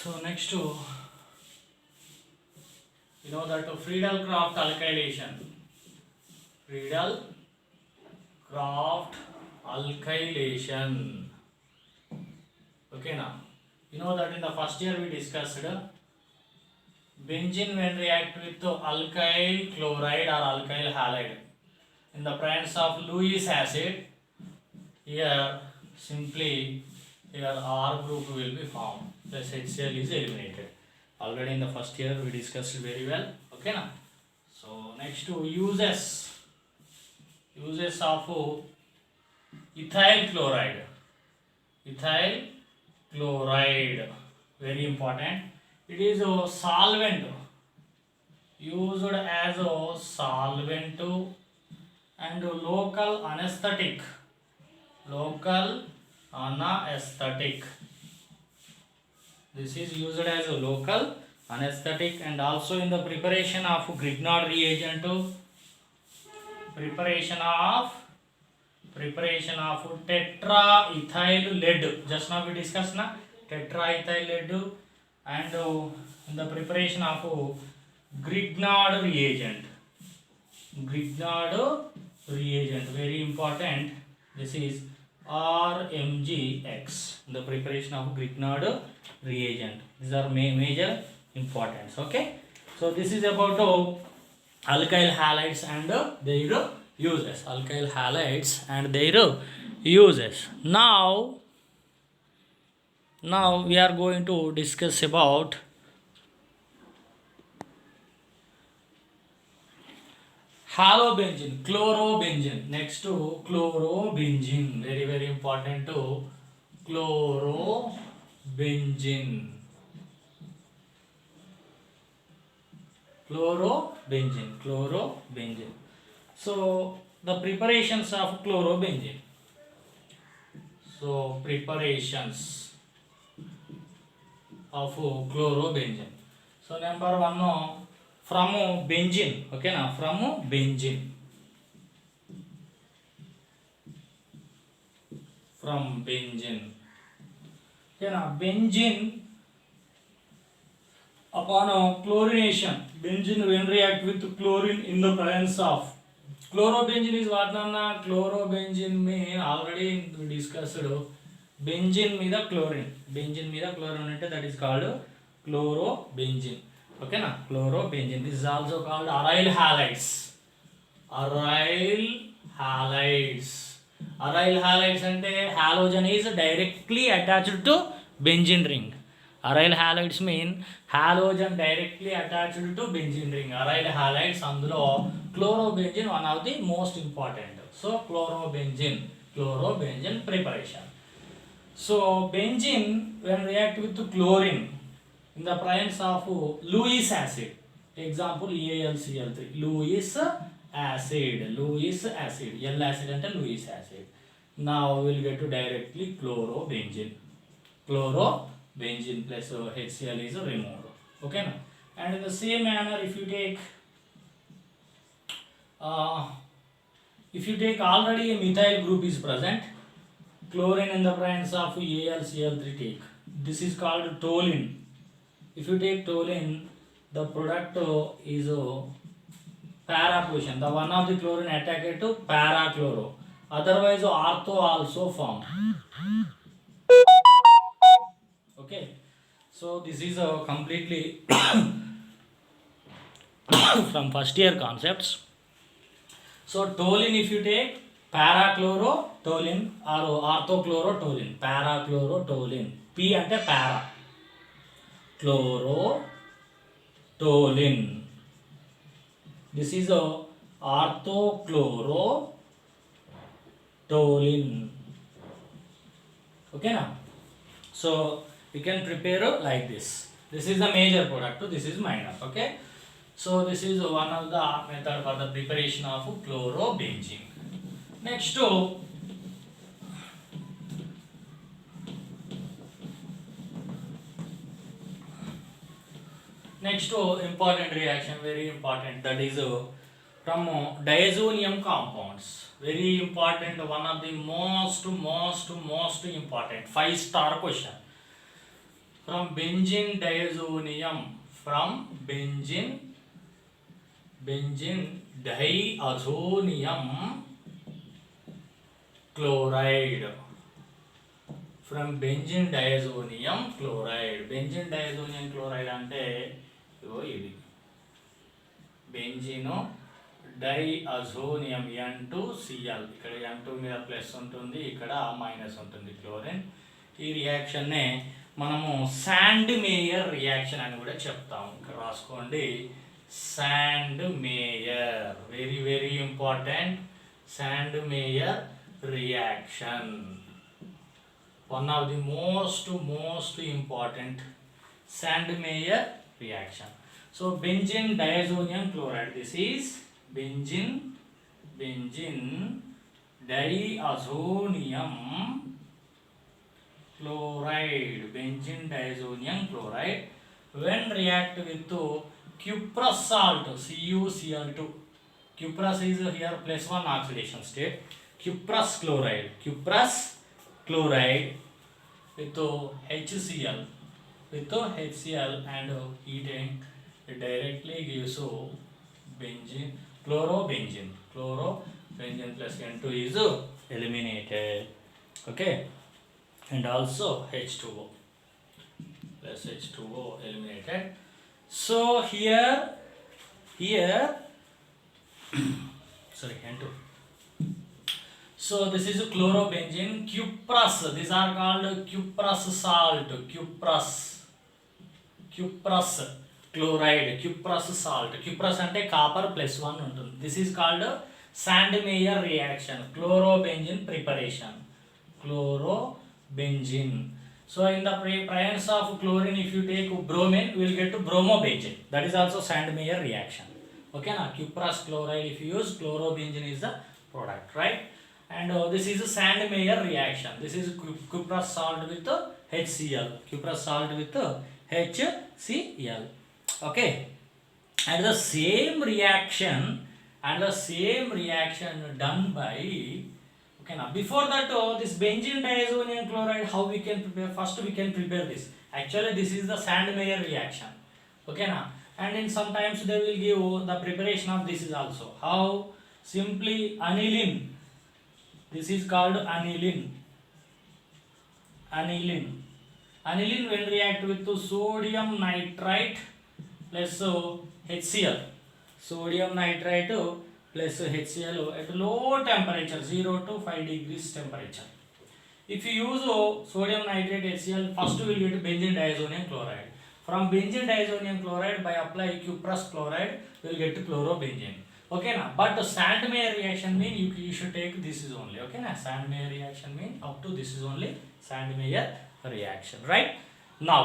So next to that Friedel-Crafts alkylation. Friedel-Crafts alkylation. Okay now. That in the first year we discussed benzene when react with alkyl chloride or alkyl halide in the presence of Lewis acid. Here simply R group will be formed. Plus HCl is eliminated. Already in the first year we discussed it very well. Okay now. So next to uses of ethyl chloride. Ethyl chloride, very important. It is a solvent, used as a solvent and local anesthetic. This is used as a local anesthetic and also in the preparation of Grignard reagent. Preparation of tetraethyl lead. Just now we discussed tetraethyl lead and in the preparation of Grignard reagent. Very important. This is RMgX. The preparation of Grignard reagent. These are major importance. Okay. So this is about alkyl halides and their uses. Alkyl halides and their uses. Now we are going to discuss about halobenzene, chlorobenzene. Next to chlorobenzene, very important to chlorobenzene. So the preparations of chlorobenzene. So preparations of chlorobenzene. So number one, from benzene. Okay now, from benzene. Okay now, benzene upon chlorination. Benzene when react with chlorine in the presence of chlorobenzene is what? Chlorobenzene mean already we discussed. Benzene మీద chlorine. అంటే that is called chlorobenzene. Okay na? Chlorobenzene. This is also called aryl halides. Aryl halides ante halogen is directly attached to benzene ring. Aryl halides mean halogen directly attached to benzene ring. Aryl halides అందులో chlorobenzene one of the most important. So chlorobenzene preparation. So benzene when react with chlorine in the presence of Lewis acid, example AlCl3, Lewis acid, L acid and Lewis acid. Now we will get to directly chlorobenzene plus HCl is removed. Okay now? And in the same manner, if you take already a methyl group is present, chlorine in the presence of AlCl3 take. This is called toluene. If you take toluene, the product is para position. The one of the chlorine attacked to para chloro. Otherwise, ortho also formed. Okay. So this is completely from first year concepts. So toluene, if you take parachlorotoluene or orthochlorotoluene, parachlorotoluene. P ante para. Chlorotoluene. This is a orthochlorotoluene. Okay now? So you can prepare like this. This is the major product, this is minor. Okay? So this is one of the method for the preparation of chlorobenzene. Next to important reaction, very important, that is from diazonium compounds. Very important, one of the most important 5-star question. from benzene diazonium, from benzene diazonium chloride, from benzene diazonium chloride. Benzene diazonium chloride అంటే ఇగో ఇది బెంజీను డైఅజోనియం N2Cl, ఇక్కడ N2 మీద plus ఉంటుంది, ఇక్కడ minus ఉంటుంది chlorine. ఈ రియాక్షన్నే మనము sand mayor reaction అని కూడా చెప్తాము. ఇక్కడ రాసుకోండి, sand mayor, very very important. Sand mayor reaction, one of the most important Sand Meyer reaction. So benzene diazonium chloride, this is benzene diazonium chloride, benzene diazonium chloride, when react with cuprous salt CuCl2. Cuprous is here +1 oxidation state. Cuprous chloride with HCl, and heating, it directly gives benzene, chlorobenzene plus N2 is eliminated. Okay, and also H2O plus H2O eliminated. So here sorry, N2. So this is chlorobenzene, cuprous, these are called cuprous salt, cuprous chloride, cuprous salt. Cuprous ante copper +1 ఉంటుంది. This is called Sand Meyer reaction, chlorobenzene preparation, chlorobenzene. So in the presence of chlorine, if you take bromine, we will get to bromobenzene. That is also Sand Meyer reaction. Okay na, cuprous chloride if you use, chlorobenzene is the product, right? And this is a Sand Meyer reaction. This is cuprous salt with HCl, cuprous salt with HCl. Okay, and the same reaction done by, okay now, before that this benzene diazonium chloride, how we can prepare? First we can prepare this. Actually this is the Sand Meyer reaction. Okay now, and in sometimes they will give the preparation of this is also. How? Simply aniline. This is called aniline. Aniline when react with sodium nitrite plus HCl. Sodium nitrite plus HCl at low temperature, 0 to 5 degrees temperature. If you use sodium nitrate HCl, first we will get benzene diazonium chloride. From benzene diazonium chloride, by apply cuprous chloride, we will get chlorobenzene. Okay na, but the Sand Meyer reaction mean you should take this is only. Okay na, Sand Meyer reaction mean up to this is only Sand Meyer reaction, right? Now